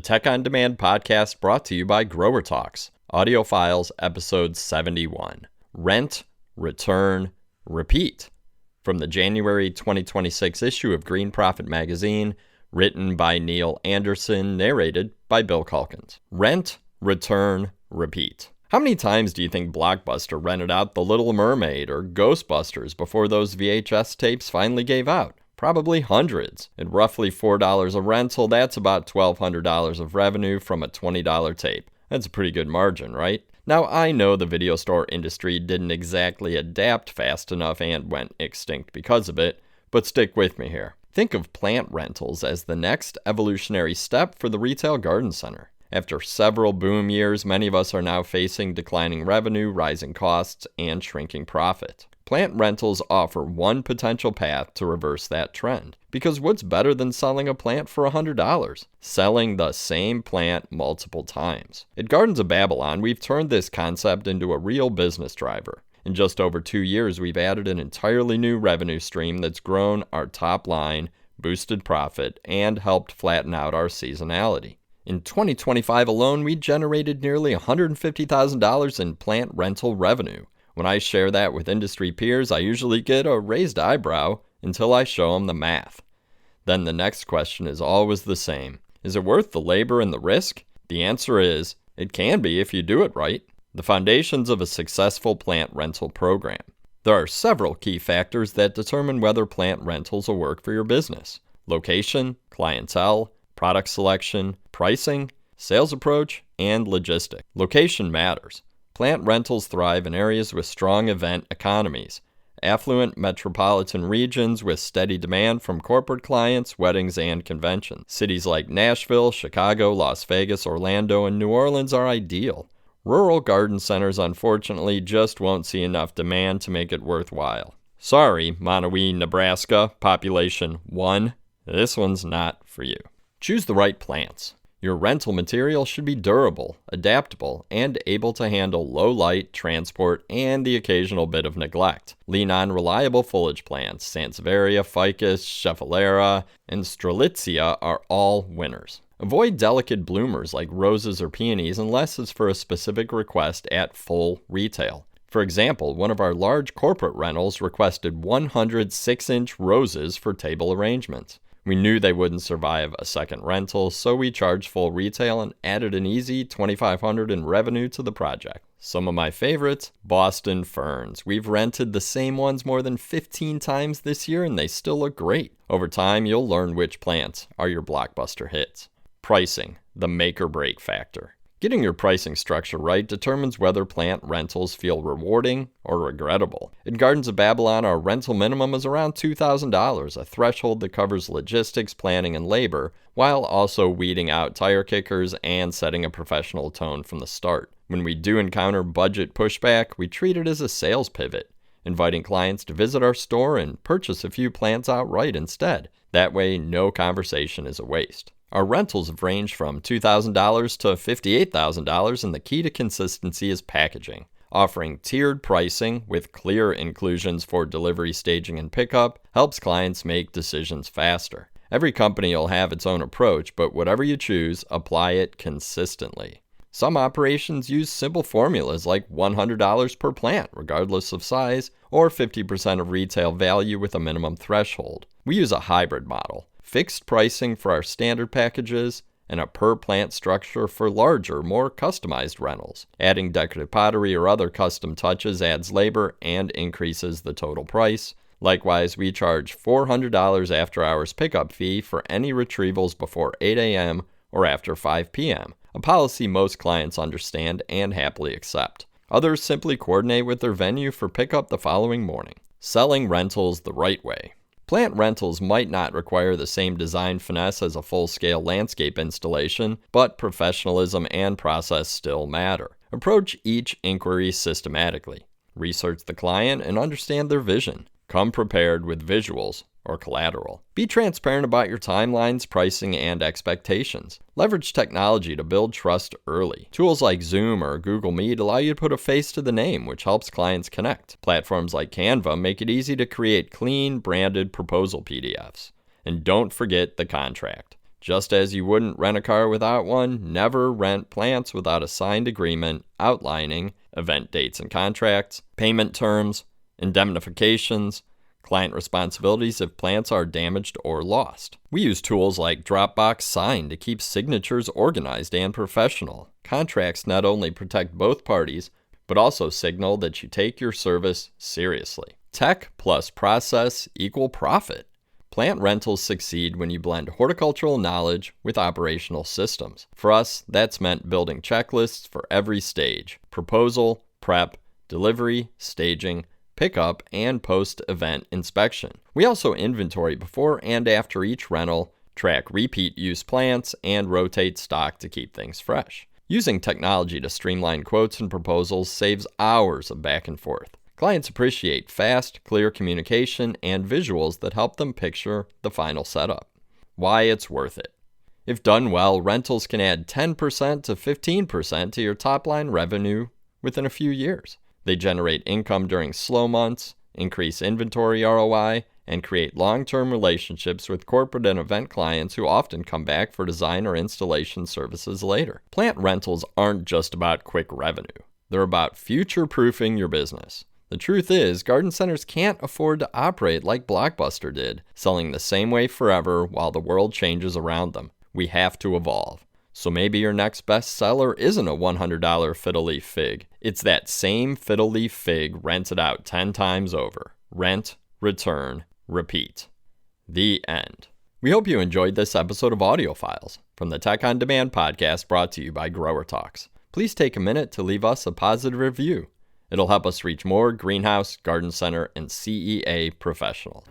Tech on Demand podcast brought to you by Growertalks. Audio Files, episode 71. Rent, Return, Repeat. From the January 2026 issue of Green Profit magazine, written by Neil Anderson, narrated by Bill CALKINS. Rent, Return, Repeat. How many times do you think Blockbuster rented out The Little Mermaid or Ghostbusters before those VHS tapes finally gave out? Probably hundreds. At roughly $4 a rental, that's about $1,200 of revenue from a $20 tape. That's a pretty good margin, right? Now, I know the video store industry didn't exactly adapt fast enough and went extinct because of it, but stick with me here. Think of plant rentals as the next evolutionary step for the retail garden center. After several boom years, many of us are now facing declining revenue, rising costs, and shrinking profit. Plant rentals offer one potential path to reverse that trend. Because what's better than selling a plant for $100? Selling the same plant multiple times. At Gardens of Babylon, we've turned this concept into a real business driver. In just over 2 years, we've added an entirely new revenue stream that's grown our top line, boosted profit, and helped flatten out our seasonality. In 2025 alone, we generated nearly $150,000 in plant rental revenue. When I share that with industry peers, I usually get a raised eyebrow until I show them the math. Then the next question is always the same. Is it worth the labor and the risk? The answer is, it can be if you do it right. The foundations of a successful plant rental program. There are several key factors that determine whether plant rentals will work for your business. Location, clientele, product selection, pricing, sales approach, and logistics. Location matters. Plant rentals thrive in areas with strong event economies, affluent metropolitan regions with steady demand from corporate clients, weddings, and conventions. Cities like Nashville, Chicago, Las Vegas, Orlando, and New Orleans are ideal. Rural garden centers, unfortunately, just won't see enough demand to make it worthwhile. Sorry, Monowee, Nebraska, population 1, this one's not for you. Choose the right plants. Your rental material should be durable, adaptable, and able to handle low light, transport, and the occasional bit of neglect. Lean on reliable foliage plants. Sansevieria, Ficus, Schefflera, and Strelitzia are all winners. Avoid delicate bloomers like roses or peonies unless it's for a specific request at full retail. For example, one of our large corporate rentals requested 100 6-inch roses for table arrangements. We knew they wouldn't survive a second rental, so we charged full retail and added an easy $2,500 in revenue to the project. Some of my favorites, Boston ferns. We've rented the same ones more than 15 times this year and they still look great. Over time, you'll learn which plants are your blockbuster hits. Pricing, the make or break factor. Getting your pricing structure right determines whether plant rentals feel rewarding or regrettable. In Gardens of Babylon, our rental minimum is around $2,000, a threshold that covers logistics, planning, and labor, while also weeding out tire kickers and setting a professional tone from the start. When we do encounter budget pushback, we treat it as a sales pivot, inviting clients to visit our store and purchase a few plants outright instead. That way, no conversation is a waste. Our rentals have ranged from $2,000 to $58,000, and the key to consistency is packaging. Offering tiered pricing with clear inclusions for delivery, staging, and pickup helps clients make decisions faster. Every company will have its own approach, but whatever you choose, apply it consistently. Some operations use simple formulas like $100 per plant, regardless of size, or 50% of retail value with a minimum threshold. We use a hybrid model. Fixed pricing for our standard packages, and a per-plant structure for larger, more customized rentals. Adding decorative pottery or other custom touches adds labor and increases the total price. Likewise, we charge $400 after-hours pickup fee for any retrievals before 8 a.m. or after 5 p.m., a policy most clients understand and happily accept. Others simply coordinate with their venue for pickup the following morning. Selling rentals the right way. Plant rentals might not require the same design finesse as a full-scale landscape installation, but professionalism and process still matter. Approach each inquiry systematically. Research the client and understand their vision. Come prepared with visuals or collateral. Be transparent about your timelines, pricing, and expectations. Leverage technology to build trust early. Tools like Zoom or Google Meet allow you to put a face to the name, which helps clients connect. Platforms like Canva make it easy to create clean, branded proposal PDFs. And don't forget the contract. Just as you wouldn't rent a car without one, never rent plants without a signed agreement outlining event dates and contracts, payment terms, indemnifications, client responsibilities if plants are damaged or lost. We use tools like Dropbox Sign to keep signatures organized and professional. Contracts not only protect both parties, but also signal that you take your service seriously. Tech plus process equal profit. Plant rentals succeed when you blend horticultural knowledge with operational systems. For us, that's meant building checklists for every stage: proposal, prep, delivery, staging, pickup, and post-event inspection. We also inventory before and after each rental, track repeat use plants, and rotate stock to keep things fresh. Using technology to streamline quotes and proposals saves hours of back and forth. Clients appreciate fast, clear communication and visuals that help them picture the final setup. Why it's worth it. If done well, rentals can add 10% to 15% to your top-line revenue within a few years. They generate income during slow months, increase inventory ROI, and create long-term relationships with corporate and event clients who often come back for design or installation services later. Plant rentals aren't just about quick revenue. They're about future-proofing your business. The truth is, garden centers can't afford to operate like Blockbuster did, selling the same way forever while the world changes around them. We have to evolve. So maybe your next best seller isn't a $100 fiddle leaf fig. It's that same fiddle leaf fig rented out 10 times over. Rent, return, repeat. The end. We hope you enjoyed this episode of Audio Files from the Tech on Demand podcast brought to you by Growertalks. Please take a minute to leave us a positive review. It'll help us reach more greenhouse, garden center, and CEA professionals.